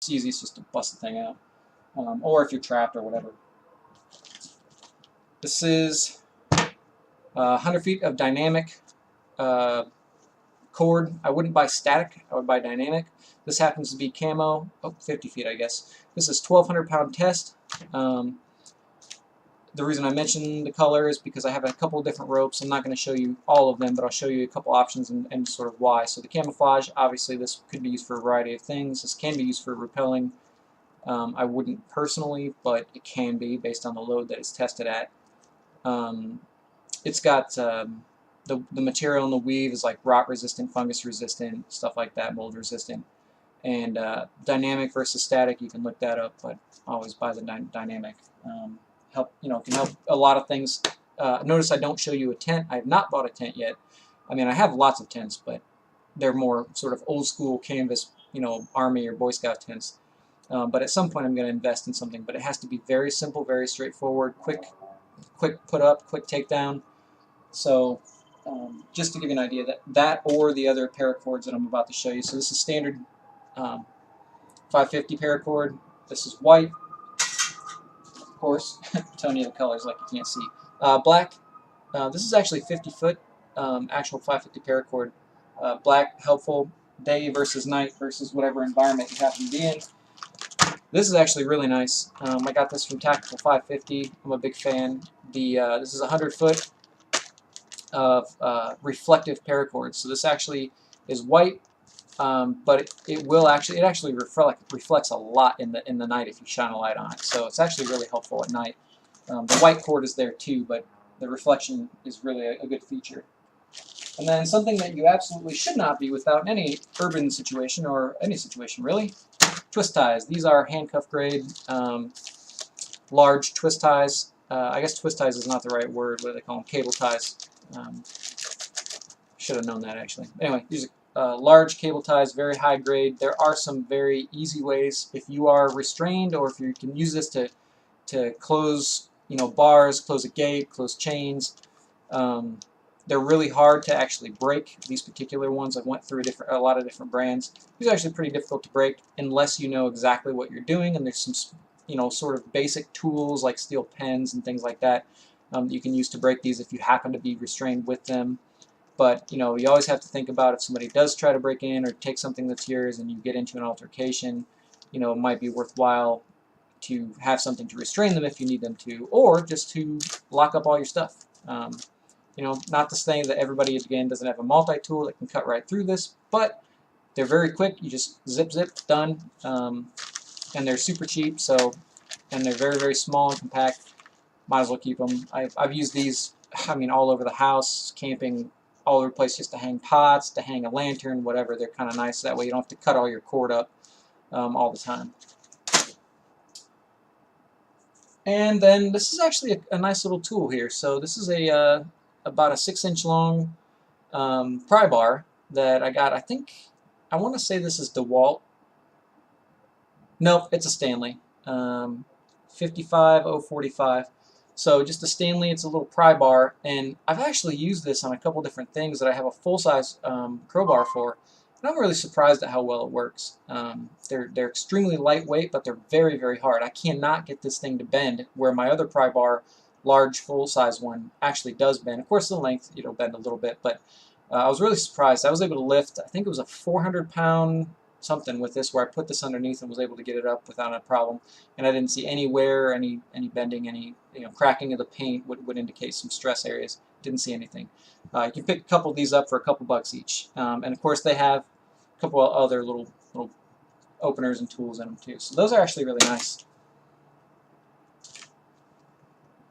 It's easiest just to bust the thing out, or if you're trapped or whatever. This is 100 feet of dynamic uh, cord. I wouldn't buy static, I would buy dynamic. This happens to be camo, 50 feet I guess. This is 1,200 pound test. The reason I mentioned the color is because I have a couple of different ropes. I'm not going to show you all of them, but I'll show you a couple options and sort of why. So the camouflage, obviously this could be used for a variety of things. This can be used for repelling. I wouldn't personally, but it can be based on the load that it's tested at. It's got the material in the weave is like rot resistant, fungus resistant, stuff like that, mold resistant. And dynamic versus static, you can look that up, but always buy the dynamic. Can help a lot of things. Notice I don't show you a tent. I have not bought a tent yet. I mean, I have lots of tents, but they're more sort of old school canvas, Army or Boy Scout tents. But at some point I'm going to invest in something, but it has to be very simple, very straightforward, quick put up, quick takedown. So just to give you an idea, that or the other paracords that I'm about to show you. So this is standard 550 paracord. This is white, of course. I'm telling you the colors like you can't see. Black. This is actually 50 foot actual 550 paracord. Black, helpful day versus night versus whatever environment you happen to be in. This is actually really nice. I got this from Tactical 550. I'm a big fan. This is 100 foot of reflective paracord. So this actually is white, but it actually reflects a lot in the night if you shine a light on it. So it's actually really helpful at night. The white cord is there too, but the reflection is really a good feature. And then something that you absolutely should not be without in any urban situation, or any situation really, twist ties. These are handcuff grade, large twist ties. I guess twist ties is not the right word. What do they call them? Cable ties. Should have known that actually. Anyway, these are large cable ties, very high grade. There are some very easy ways if you are restrained, or if you can use this to close, bars, close a gate, close chains. They're really hard to actually break. These particular ones, I've went through a lot of different brands. These are actually pretty difficult to break unless you know exactly what you're doing, and there's some, sort of basic tools like steel pens and things like that you can use to break these if you happen to be restrained with them. But you always have to think about if somebody does try to break in or take something that's yours and you get into an altercation, it might be worthwhile to have something to restrain them if you need them to, or just to lock up all your stuff. Not to say that everybody, again, doesn't have a multi-tool that can cut right through this, but they're very quick. You just zip, done. And they're super cheap, and they're very, very small and compact. Might as well keep them. I've used these, all over the house, camping, all over the place, just to hang pots, to hang a lantern, whatever. They're kind of nice. That way you don't have to cut all your cord up all the time. And then this is actually a nice little tool here. So this is about a 6-inch long pry bar that I got. I want to say this is DeWalt. Nope, it's a Stanley. 55045. So just a Stanley. It's a little pry bar, and I've actually used this on a couple different things that I have a full-size crowbar for. And I'm really surprised at how well it works. They're extremely lightweight, but they're very, very hard. I cannot get this thing to bend, where my other pry bar, large full-size one, actually does bend. Of course, the length, bend a little bit, but I was really surprised. I was able to lift, I think it was a 400-pound something with this, where I put this underneath and was able to get it up without a problem. And I didn't see any wear, any bending, any cracking of the paint would indicate some stress areas. Didn't see anything. You can pick a couple of these up for a couple bucks each. And of course they have a couple of other little openers and tools in them too. So those are actually really nice.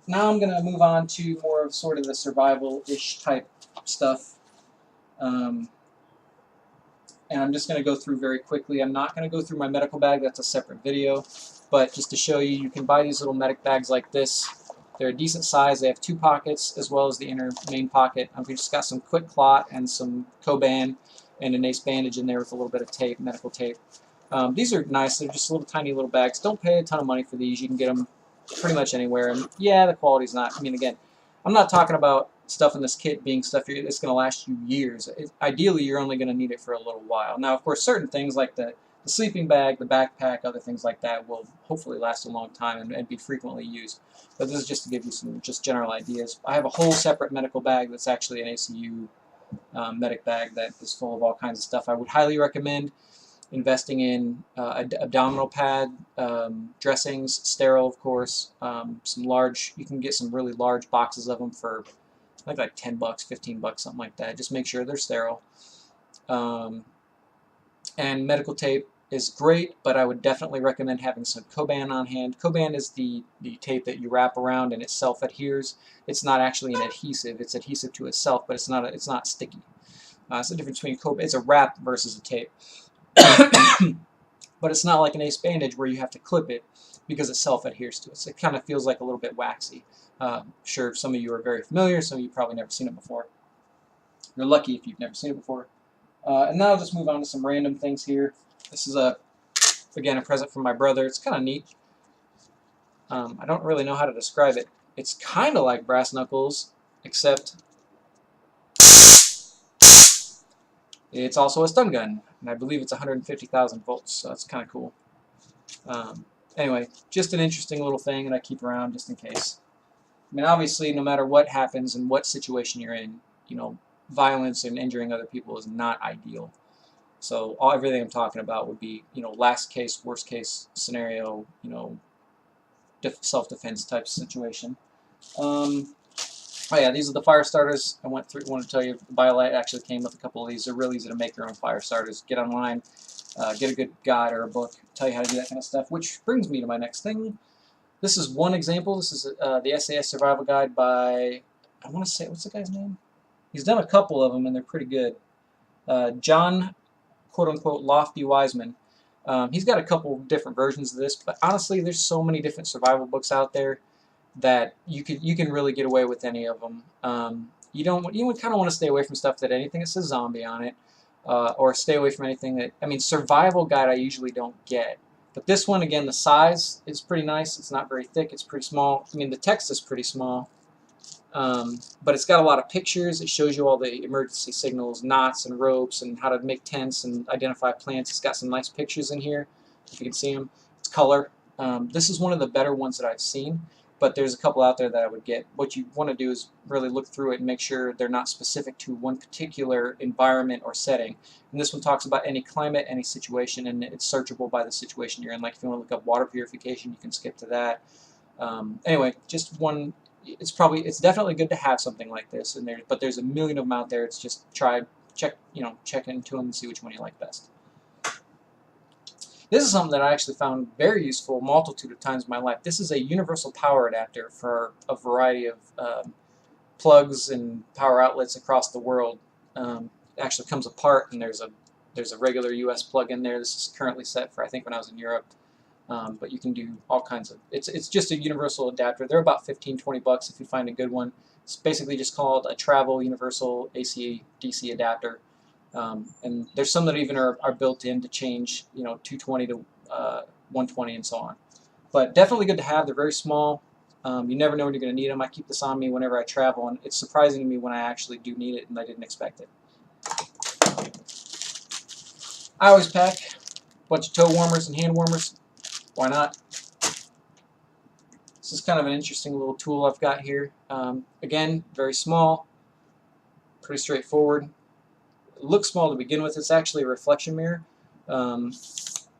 Now I'm going to move on to more of sort of the survival-ish type stuff. And I'm just going to go through very quickly. I'm not going to go through my medical bag. That's a separate video. But just to show you, you can buy these little medic bags like this. They're a decent size. They have 2 pockets as well as the inner main pocket. I've just got some quick clot and some Coban and an ace bandage in there with a little bit of tape, medical tape. These are nice. They're just little tiny little bags. Don't pay a ton of money for these. You can get them pretty much anywhere. And yeah, the quality's not. Again, I'm not talking about stuff in this kit being stuff that's going to last you years. Ideally, you're only going to need it for a little while. Now, of course, certain things like the The sleeping bag, the backpack, other things like that will hopefully last a long time and be frequently used. But this is just to give you some just general ideas. I have a whole separate medical bag that's actually an ACU medic bag that is full of all kinds of stuff. I would highly recommend investing in abdominal pad, dressings, sterile of course, some large, you can get some really large boxes of them for like 10 bucks, 15 bucks, something like that. Just make sure they're sterile. And medical tape is great, but I would definitely recommend having some Coban on hand. Coban is the tape that you wrap around and it self-adheres. It's not actually an adhesive. It's adhesive to itself, but it's not sticky. It's the difference between Coban. It's a wrap versus a tape. But it's not like an ace bandage where you have to clip it because it self-adheres to it. So it kind of feels like a little bit waxy. Sure, some of you are very familiar. Some of you probably never seen it before. You're lucky if you've never seen it before. And now I'll just move on to some random things here. This is, again, a present from my brother. It's kind of neat. I don't really know how to describe it. It's kind of like brass knuckles, except it's also a stun gun. And I believe it's 150,000 volts, so that's kind of cool. Anyway, just an interesting little thing that I keep around just in case. I mean, obviously, no matter what happens and what situation you're in, you know, violence and injuring other people is not ideal. So everything I'm talking about would be, you know, last case, worst case scenario, you know, self-defense type situation. Oh yeah, these are the fire starters. I want to tell you, BioLite actually came with a couple of these. They're really easy to make your own fire starters. Get online, get a good guide or a book, tell you how to do that kind of stuff. Which brings me to my next thing. This is one example. This is the SAS Survival Guide by, I want to say, what's the guy's name? He's done a couple of them, and they're pretty good. John, quote-unquote, Lofty Wiseman. He's got a couple different versions of this, but honestly, there's so many different survival books out there that you can really get away with any of them. You kind of want to stay away from stuff that anything that says zombie on it, or stay away from anything that, I mean, survival guide I usually don't get. But this one, again, the size is pretty nice. It's not very thick. It's pretty small. I mean, the text is pretty small. But it's got a lot of pictures. It shows you all the emergency signals, knots and ropes, and how to make tents and identify plants. It's got some nice pictures in here, if you can see them. It's color. This is one of the better ones that I've seen, but there's a couple out there that I would get. What you want to do is really look through it and make sure they're not specific to one particular environment or setting. And this one talks about any climate, any situation, and it's searchable by the situation you're in. Like if you want to look up water purification, you can skip to that. Anyway, just one. It's definitely good to have something like this, but there's a million of them out there. It's just check into them and see which one you like best. This is something that I actually found very useful a multitude of times in my life. This is a universal power adapter for a variety of plugs and power outlets across the world. It actually comes apart, and there's a regular US plug in there. This is currently set for, I think, when I was in Europe. But you can do all kinds of, it's just a universal adapter. They're about 15-20 bucks if you find a good one. It's basically just called a travel universal AC DC adapter. And there's some that even are built in to change, you know, 220 to 120 and so on. But definitely good to have. They're very small. You never know when you're going to need them. I keep this on me whenever I travel, and it's surprising to me when I actually do need it and I didn't expect it. I always pack a bunch of toe warmers and hand warmers. Why not? This is kind of an interesting little tool I've got here. Again, very small, pretty straightforward. It looks small to begin with. It's actually a reflection mirror. It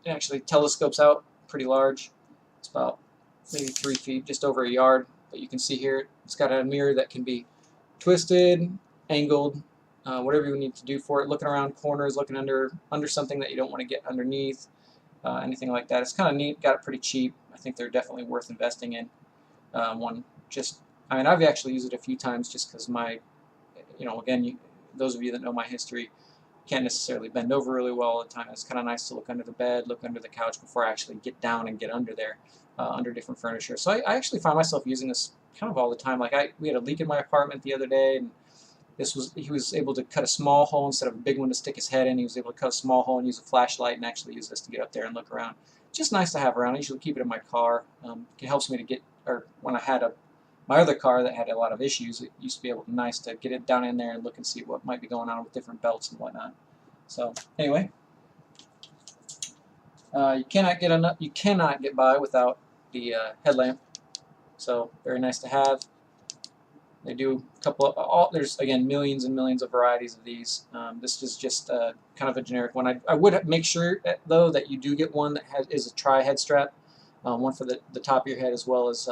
actually telescopes out pretty large. It's about maybe 3 feet, just over a yard. But you can see here, it's got a mirror that can be twisted, angled, whatever you need to do for it. Looking around corners, looking under something that you don't want to get underneath. Anything like that. It's kind of neat. Got it pretty cheap. I think they're definitely worth investing in. I mean, I've actually used it a few times just because again, those of you that know my history can't necessarily bend over really well all the time. It's kind of nice to look under the bed, look under the couch before I actually get down and get under there, under different furniture. So I actually find myself using this kind of all the time. Like we had a leak in my apartment the other day, and he was able to cut a small hole instead of a big one to stick his head in. He was able to cut a small hole and use a flashlight and actually use this to get up there and look around. Just nice to have around. I usually keep it in my car. It helps me to get, or when I had my other car that had a lot of issues, it used to be nice to get it down in there and look and see what might be going on with different belts and whatnot. So anyway, You cannot get enough. You cannot get by without the headlamp. So very nice to have. They do a couple of, there's again millions and millions of varieties of these. This is just kind of a generic one. I would make sure though that you do get one that is a tri-head strap, one for the top of your head as well as,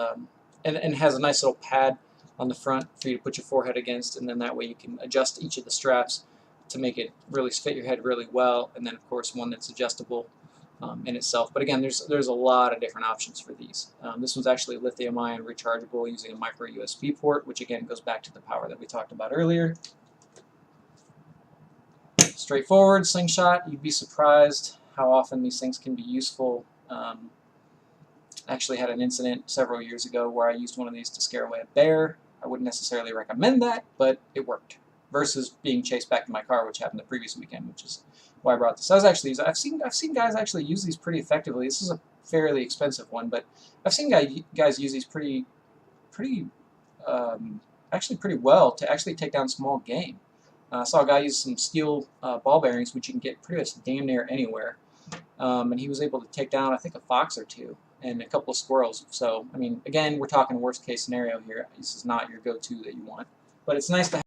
and has a nice little pad on the front for you to put your forehead against, and then that way you can adjust each of the straps to make it really fit your head really well, and then of course one that's adjustable in itself. But again, there's a lot of different options for these. This one's actually lithium-ion rechargeable using a micro USB port, which again goes back to the power that we talked about earlier. Straightforward slingshot. You'd be surprised how often these things can be useful. I actually had an incident several years ago where I used one of these to scare away a bear. I wouldn't necessarily recommend that, but it worked. Versus being chased back to my car, which happened the previous weekend, which is why I brought this. I've seen guys actually use these pretty effectively. This is a fairly expensive one, but I've seen guys use these actually pretty well to actually take down small game. I saw a guy use some steel ball bearings, which you can get pretty much damn near anywhere, and he was able to take down, I think, a fox or two and a couple of squirrels. So, I mean, again, we're talking worst case scenario here. This is not your go-to that you want, but it's nice to have.